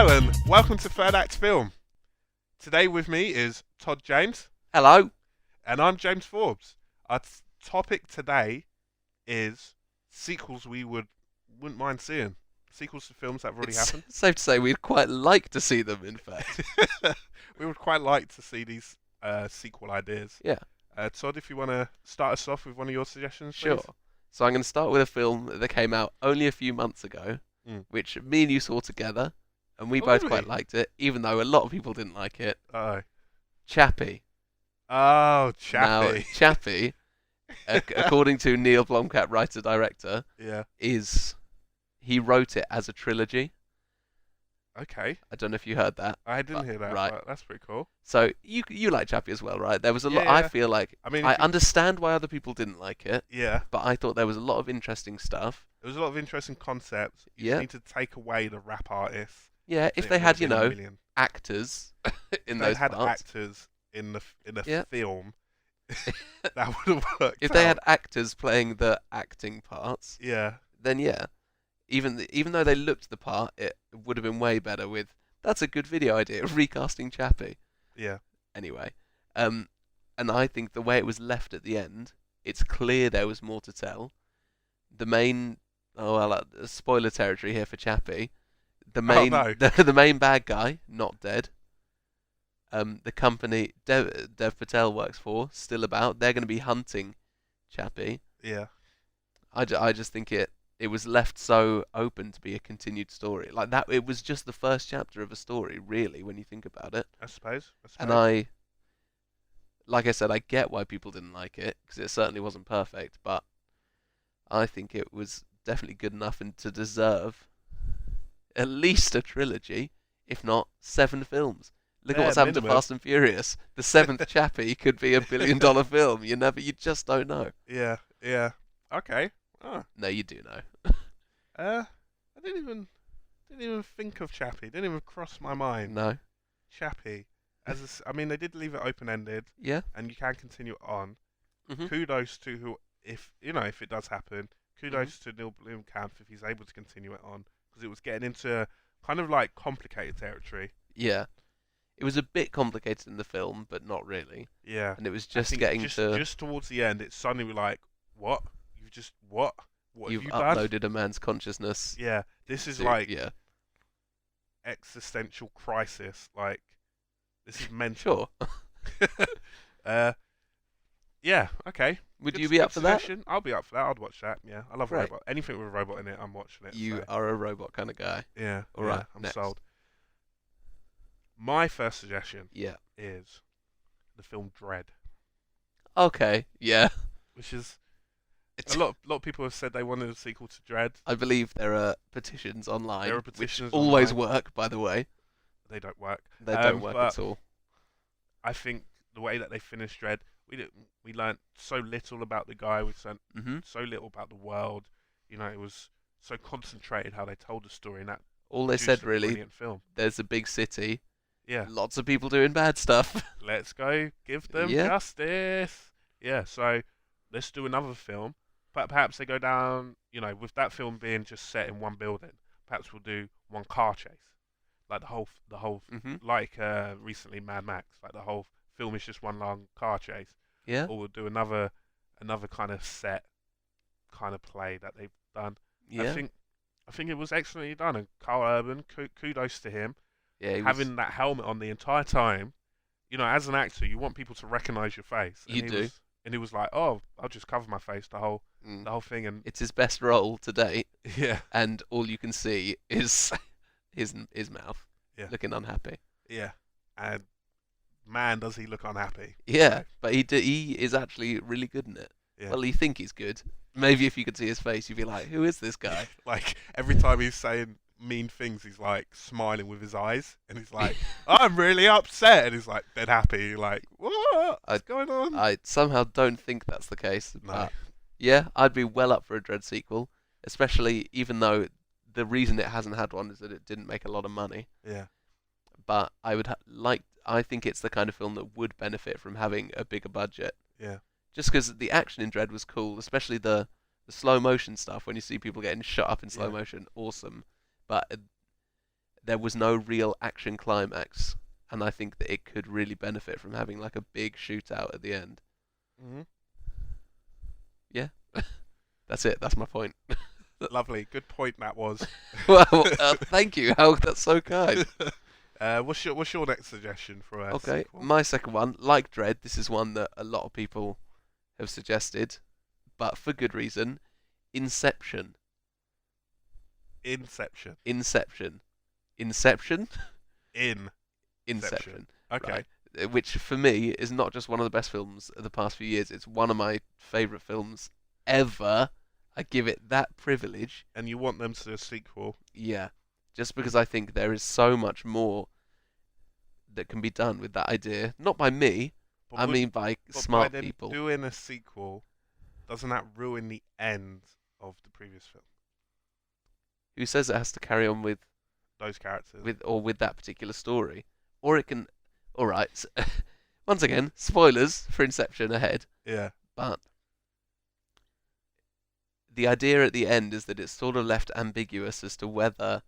Hello and welcome to Third Act Film. Today with me is Todd James. Hello. And I'm James Forbes. Our topic today is sequels we wouldn't mind seeing. Sequels to films that have already happened. It's safe to say we'd quite like to see them, in fact. We would quite like to see these sequel ideas. Yeah. Todd, if you want to start us off with one of your suggestions, Sure. please. So I'm going to start with a film that came out only a few months ago, which me and you saw together, and we both quite liked it, even though a lot of people didn't like it. Chafee. Oh, Chafee. Now, Chafee, according to Neil Blomkamp, writer-director, he wrote it as a trilogy. Okay. I don't know if you heard that. I didn't hear that, right. But that's pretty cool. So you like Chafee as well, right? There was a lot. Yeah. I feel like I understand why other people didn't like it. Yeah. But I thought there was a lot of interesting stuff. There was a lot of interesting concepts. You just need to take away the rap artists. Yeah, if they had, actors in those parts. If they had actors in the film, that would have worked. If they had actors playing the acting parts, then even though they looked the part, it would have been way better with, that's a good video idea, recasting Chafee. Yeah. Anyway, and I think the way it was left at the end, it's clear there was more to tell. The main, spoiler territory here for Chafee. The main bad guy, not dead. The company Dev Patel works for, still about. They're going to be hunting Chafee. Yeah. I just think it was left so open to be a continued story. Like that, it was just the first chapter of a story, really, when you think about it. I suppose. And like I said, I get why people didn't like it, because it certainly wasn't perfect, but I think it was definitely good enough and to deserve at least a trilogy, if not 7 films. Look at what's happened to Fast and Furious. The 7th Chafee could be $1 billion film. You just don't know. Yeah. Okay. Oh. No, you do know. I didn't even think of Chafee. Didn't even cross my mind. No. Chafee. They did leave it open-ended. Yeah. And you can continue on. Mm-hmm. Kudos to if it does happen. Kudos to Neil Blomkamp if he's able to continue it on, because it was getting into kind of like complicated territory. Yeah. It was a bit complicated in the film, but not really. Yeah. And it was just just towards the end, it's suddenly like, what? What You've have you done? Uploaded a man's consciousness. Yeah. This is existential crisis. Like, this is mental. Sure. Yeah. Okay. Would you be up for that? I'll be up for that. I'd watch that. Yeah. I love robot. Anything with a robot in it, I'm watching it. You are a robot kind of guy. Yeah. All right. I'm sold. My first suggestion is the film Dread. Okay, yeah. Which is a lot of people have said they wanted a sequel to Dread. I believe there are petitions online. There are petitions which always work, by the way. They don't work. They don't work at all. I think the way that they finished Dread, we learned so little about the guy. We learned so little about the world. It was so concentrated how they told the story, and that all they said really. Brilliant film. There's a big city. Yeah. Lots of people doing bad stuff. Let's go give them justice. Yeah, so let's do another film. But perhaps they go down, with that film being just set in one building, perhaps we'll do one car chase. Like the whole like recently Mad Max, like the whole film is just one long car chase. Yeah. Or we'll do another kind of set kind of play that they've done. Yeah. I think it was excellently done, and Carl Urban, kudos to him. Yeah, having that helmet on the entire time, as an actor, you want people to recognise your face. You do. And he was like, "Oh, I'll just cover my face the whole thing." And it's his best role to date. Yeah. And all you can see is his mouth, looking unhappy. Yeah. And man, does he look unhappy? Yeah, but he is actually really good in it. Yeah. Well, you think he's good. Maybe if you could see his face, you'd be like, "Who is this guy?" Like every time he's saying mean things, he's like smiling with his eyes, and he's like, "I'm really upset," and he's like dead happy. You're like, what's going on? I somehow don't think that's the case. No. But yeah, I'd be well up for a Dread sequel, especially even though the reason it hasn't had one is that it didn't make a lot of money. Yeah. But I would I think it's the kind of film that would benefit from having a bigger budget. Yeah. Just because the action in Dread was cool, especially the slow motion stuff when you see people getting shot up in slow motion, awesome. But there was no real action climax, and I think that it could really benefit from having like a big shootout at the end. Hmm. Yeah, that's it. That's my point. Lovely, good point that was. Well, thank you. How that's so kind. What's your next suggestion for a Okay, sequel? my second one, like Dread, this is one that a lot of people have suggested, but for good reason. Inception. Inception. Inception. Inception. Inception. Inception. Okay. Right. Which for me is not just one of the best films of the past few years. It's one of my favourite films ever. I give it that privilege. And you want them to do a sequel? Yeah. Just because I think there is so much more that can be done with that idea. Not by me. But I would- mean by but smart by them people. doing a sequel, doesn't that ruin the end of the previous film? Who says it has to carry on with Those characters. with that particular story? Or it can. All right. Once again, spoilers for Inception ahead. Yeah. But the idea at the end is that it's sort of left ambiguous as to whether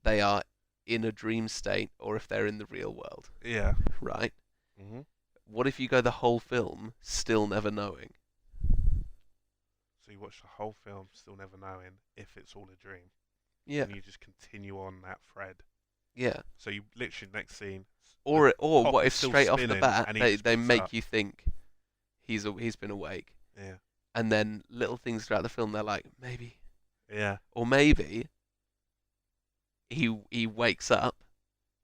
they are in a dream state or if they're in the real world. Yeah. Right? Mhm. What if you go the whole film still never knowing? So you watch the whole film, still never knowing if it's all a dream, Yeah. and you just continue on that thread. Yeah. So you literally next scene. Or top what is if still straight off the spinning bat and he they just they picks make up. you think he's been awake, Yeah. and then little things throughout the film they're like maybe, Yeah. or maybe he wakes up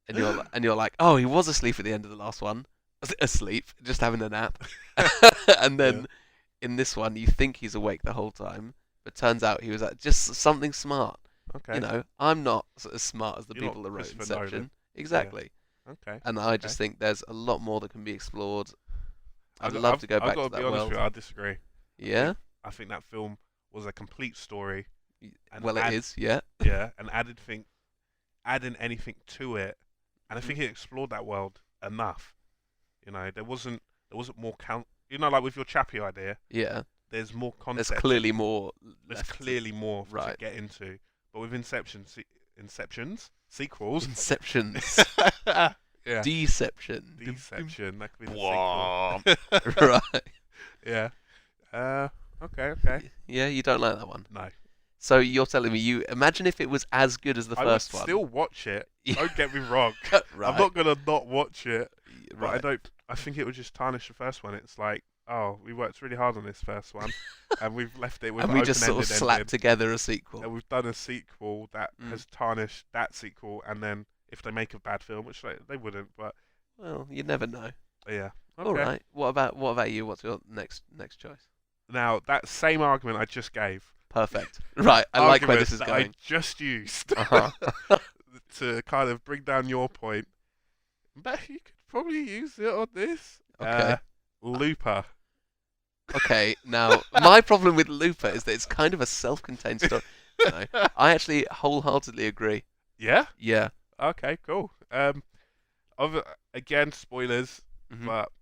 and you're like, oh, he was asleep at the end of the last one, asleep just having a nap, and then in this one you think he's awake the whole time, but turns out he was just something smart. Okay. You know, I'm not as smart as the You're not people that wrote Christopher Inception. Nolan. Exactly. Okay. And I just think there's a lot more that can be explored. I'd I've- love to go I've back got to be that honest world. with you, I disagree. Yeah? I think that film was a complete story. And Well, it is, yeah. Yeah, and adding anything to it, and I think it explored that world enough. You know, there wasn't more count. You know, like with your Chafee idea, Yeah. there's more There's concept. clearly more There's left to- clearly more to right. get into. But with Inceptions, sequels, Inceptions. yeah, Deception. Deception, that could be the Wah. sequel. Right. Yeah. Okay. Yeah, you don't like that one. No. So you're telling me you imagine if it was as good as the I would first one. still watch it. Yeah. Don't get me wrong. Right. I'm not gonna not watch it. But Right. I think it would just tarnish the first one. It's like, oh, we worked really hard on this first one, and we've left it with And an we just sort of open-ended slapped ending, together a sequel. and we've done a sequel that Mm. has tarnished that sequel. And then if they make a bad film, which they wouldn't, but Well, you never know. yeah. Okay. All right. What about you? What's your next choice? Now that same argument I just gave, Perfect. Right. I like where argument this is that going. I just used Uh-huh. to kind of bring down your point. But you could probably use it on this. Okay. Looper. Okay, now my problem with Looper is that it's kind of a self-contained story. No, I actually wholeheartedly agree. Yeah. Yeah. Okay. Cool. Again, spoilers, Mhm. but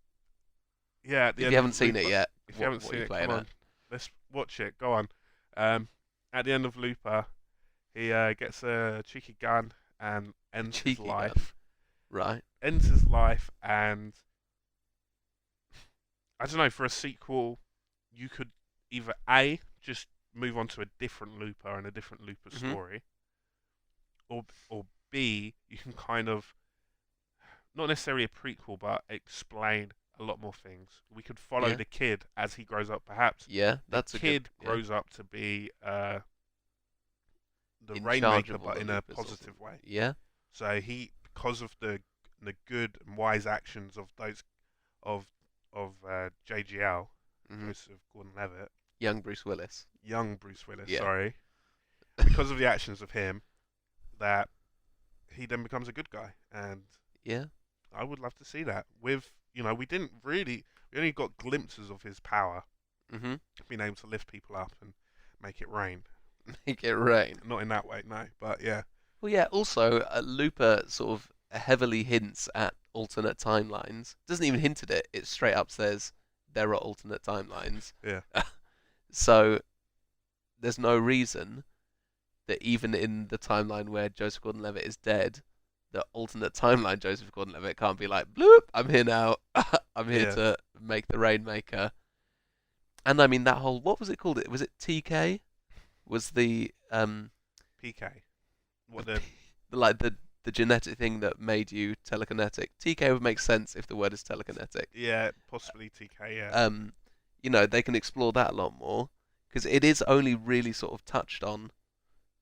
yeah. At the If end you of haven't seen it Looper- yet, if you haven't what seen are you it, playing come at? on, let's watch it. Go on. At the end of Looper, he gets a cheeky gun and ends Cheeky his gun. life. Right. Ends his life, and I don't know. For a sequel, you could either A, just move on to a different Looper and a different Looper Mhm. story, or B, you can kind of not necessarily a prequel, but explain a lot more things. We could follow Yeah. the kid as he grows up. Perhaps Yeah, that's the a kid good, yeah. grows up to be the In charge Rainmaker, of all but the in a Loopers or positive something. way. Yeah. So he, because of the good and wise actions of those of JGL, Mhm. Joseph Gordon-Levitt, Young Bruce Willis. young Bruce Willis, Yeah. sorry, because of the actions of him, that he then becomes a good guy, and Yeah. I would love to see that. With we only got glimpses of his power, Mhm. being able to lift people up and make it rain. Make it rain. Not in that way, no, but yeah. Well, yeah. Also, Looper sort of heavily hints at alternate timelines. Doesn't even hint at it. It straight up says there are alternate timelines. Yeah. So there's no reason that even in the timeline where Joseph Gordon-Levitt is dead, the alternate timeline Joseph Gordon-Levitt can't be like, bloop, I'm here now. I'm here to make the Rainmaker. And I mean that whole, what was it called? Was it TK? Was the PK. What the genetic thing that made you telekinetic? TK would make sense if the word is telekinetic. Yeah, possibly TK. Yeah. You know, they can explore that a lot more because it is only really sort of touched on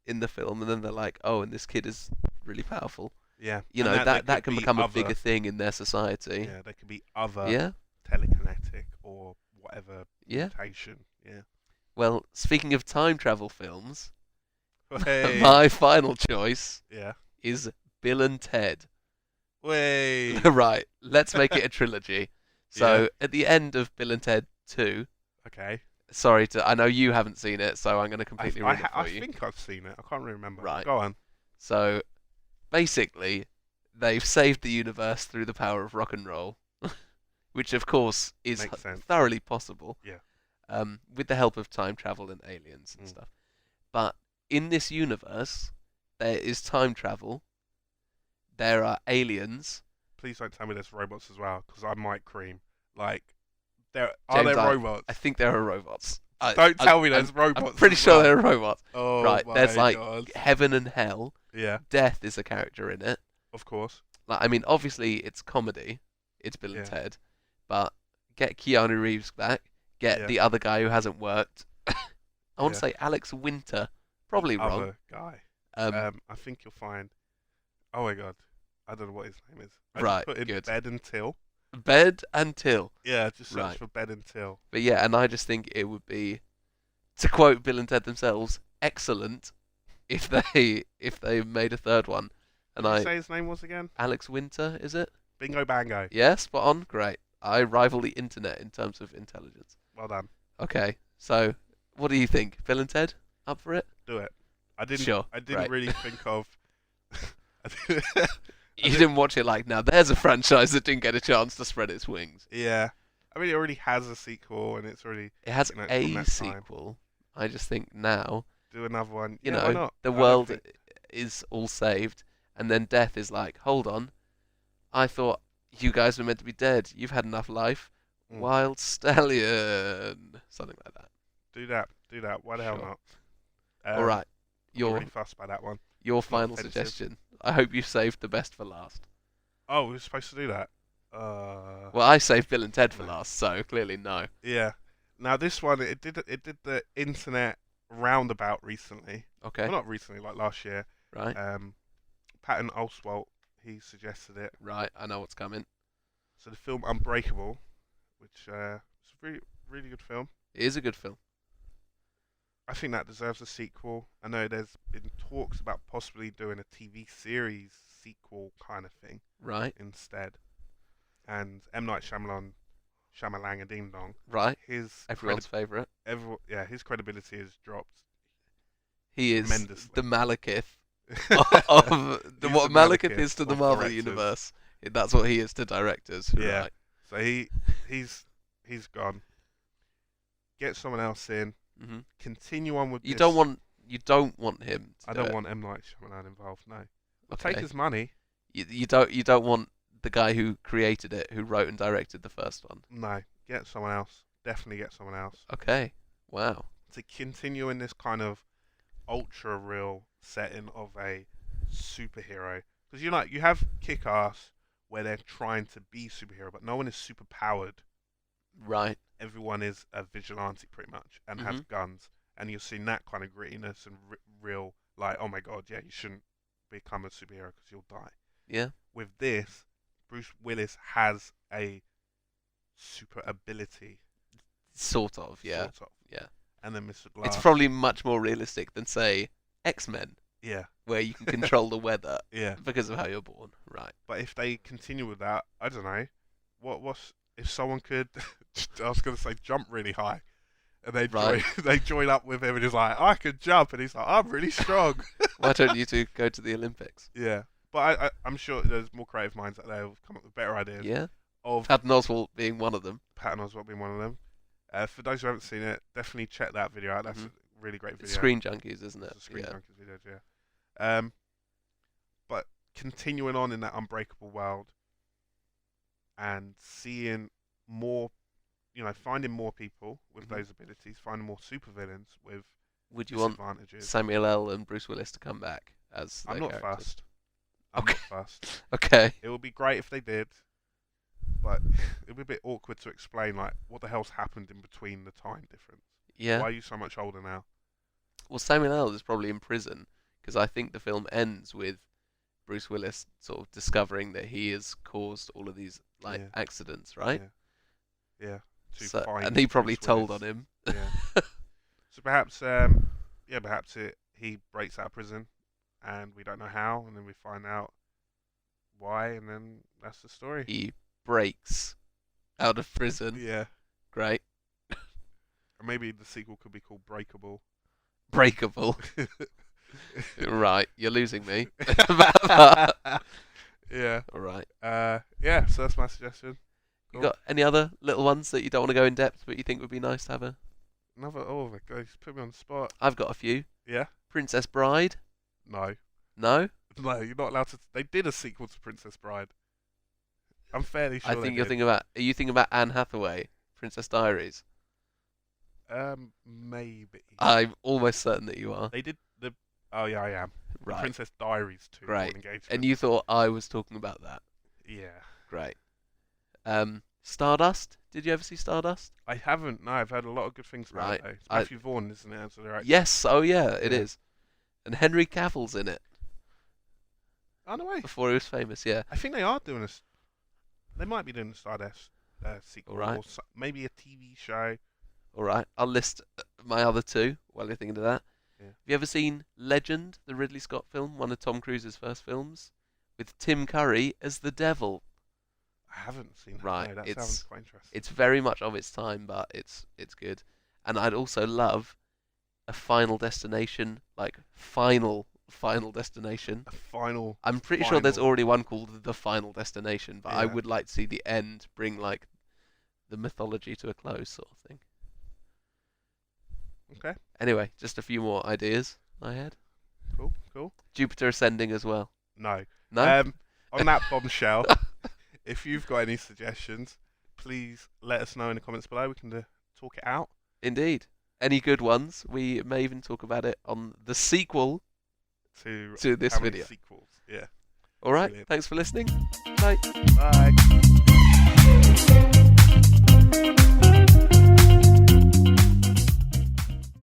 in the film, and then they're like, oh, and this kid is really powerful. Yeah. You know, that can become a bigger thing in their society. Yeah, there could be other telekinetic or whatever mutation. Yeah. Well, speaking of time travel films, Hey. my final choice Yeah. is Bill and Ted. Wait. Right, let's make it a trilogy. So at the end of Bill and Ted 2. Okay. Sorry, I know you haven't seen it, so I'm going to completely ruin it for you. I think I've seen it. I can't really remember. Right. Go on. So basically, they've saved the universe through the power of rock and roll, which of course is thoroughly possible. Yeah. With the help of time travel and aliens and stuff. But in this universe, there is time travel. There are aliens. Please don't tell me there's robots as well, because I might cream. Like, are James, there robots? I think there are robots. Don't tell me there's robots. I'm pretty sure there are robots. Oh, right, there's like God. heaven and hell. Yeah. Death is a character in it. Of course. Like, I mean, obviously it's comedy. It's Bill and Ted. But get Keanu Reeves back. Get the other guy who hasn't worked. I want to say Alex Winter. Probably wrong. Other guy. I think you'll find. Oh my God. I don't know what his name is. I just put in good. Bed and Till. Bed and Till. Yeah, just search for Bed and Till. But yeah, and I just think it would be, to quote Bill and Ted themselves, excellent if they made a third one. And Did you say his name was again? Alex Winter, is it? Bingo bango. Yeah, spot on. Great. I rival the internet in terms of intelligence. Well done. Okay, so what do you think? Bill and Ted, up for it? Do it. I didn't. Sure. I didn't really think of. You didn't watch it like, now there's a franchise that didn't get a chance to spread its wings. Yeah. I mean, it already has a sequel, and it's already. It has a sequel. I just think now. Do another one. You know, why not? The world is all saved, and then death is like, hold on. I thought you guys were meant to be dead. You've had enough life. Wild stallion. Something like that. Do that. Why the hell not? All right. You're really fussed by that one. Your final suggestion. I hope you saved the best for last. Oh, we were supposed to do that. Well, I saved Bill and Ted for last, so clearly no. Yeah. Now this one, it did the internet roundabout recently. Okay. Well, not recently, like last year. Right. Patton Oswalt, he suggested it. Right. I know what's coming. So the film Unbreakable, which is a really, really good film. It is a good film. I think that deserves a sequel. I know there's been talks about possibly doing a TV series sequel kind of thing. Right. Instead. And M. Night Shyamalan Ding Dong. Right. Everyone's favourite. His credibility has dropped. He is tremendously. The Malekith of what Malekith is to the Marvel universe. That's what he is to directors. Yeah. Right. So he's gone. Get someone else in. Mm-hmm. Continue on with. You don't want him. I don't want M. Night Shyamalan involved. No. I'll take his money. You don't want the guy who created it, who wrote and directed the first one. No. Get someone else. Definitely get someone else. Okay. Wow. To continue in this kind of ultra real setting of a superhero, because you have Kick-Ass where they're trying to be superhero, but no one is super powered. Right. Everyone is a vigilante pretty much and has guns, and you're seeing that kind of grittiness and real, like, oh my God, yeah, you shouldn't become a superhero because you'll die. Yeah. With this, Bruce Willis has a super ability. Sort of, yeah. Yeah. And then Mr. Glass. It's probably much more realistic than, say, X-Men. Yeah. Where you can control the weather. Yeah. Because of how you're born. Right. But if they continue with that, I don't know. What's if someone could? I was going to say jump really high, and they join up with him, and he's like, I could jump, and he's like, I'm really strong. Why don't you two go to the Olympics? Yeah. But I'm sure there's more creative minds out there who've come up with better ideas. Yeah. Of Patton Oswalt being one of them. Patton Oswalt being one of them. For those who haven't seen it, definitely check that video out. That's a really great video. Screen Junkies, isn't it? It's a Screen Junkies video, yeah. But continuing on in that Unbreakable world and seeing more, finding more people with those abilities, finding more supervillains with Would you want disadvantages. Samuel L. and Bruce Willis to come back as their I'm not characters? fussed. I'm not fussed. Okay. It would be great if they did, but it would be a bit awkward to explain, like, what the hell's happened in between the time difference. Yeah. Why are you so much older now? Well, Samuel L. is probably in prison because I think the film ends with Bruce Willis sort of discovering that he has caused all of these accidents, right? Yeah. And he probably told on him. Yeah. So perhaps, perhaps he breaks out of prison, and we don't know how, and then we find out why, and then that's the story. He breaks out of prison. Yeah. Great. Or maybe the sequel could be called Breakable. Breakable. Right, you're losing me. Yeah. All right. Yeah, so that's my suggestion. Cool. You got any other little ones that you don't want to go in depth, but you think would be nice to have a... Oh my God, you put me on the spot. I've got a few. Yeah? Princess Bride? No. No? No, you're not allowed to... They did a sequel to Princess Bride. I'm fairly sure I think you're thinking about... Are you thinking about Anne Hathaway? Princess Diaries? Maybe. I'm almost certain that you are. They did the... Oh, yeah, I am. Right. Princess Diaries 2. Great. And you thought I was talking about that? Yeah. Great. Stardust? Did you ever see Stardust? I haven't. No, I've heard a lot of good things about it, though. It's Matthew Vaughn, isn't it? So yes. Oh, yeah, it is. And Henry Cavill's in it. Oh, no way. Before he was famous, yeah. I think they are doing They might be doing a Stardust sequel. All right. Or maybe a TV show. All right. I'll list my other two while you're thinking of that. Yeah. Have you ever seen Legend, the Ridley Scott film, one of Tom Cruise's first films, with Tim Curry as the devil? I haven't seen that. Right. No, that sounds quite interesting. It's very much of its time, but it's good. And I'd also love a Final Destination, like Final Destination. A final. I'm pretty sure there's already one called The Final Destination, but I would like to see the end bring like the mythology to a close, sort of thing. Okay. Anyway, just a few more ideas I had. Cool. Jupiter Ascending as well. No. No. On that bombshell, if you've got any suggestions, please let us know in the comments below. We can talk it out. Indeed. Any good ones? We may even talk about it on the sequel to this video. Sequels. Yeah. All right. Brilliant. Thanks for listening. Bye. Bye.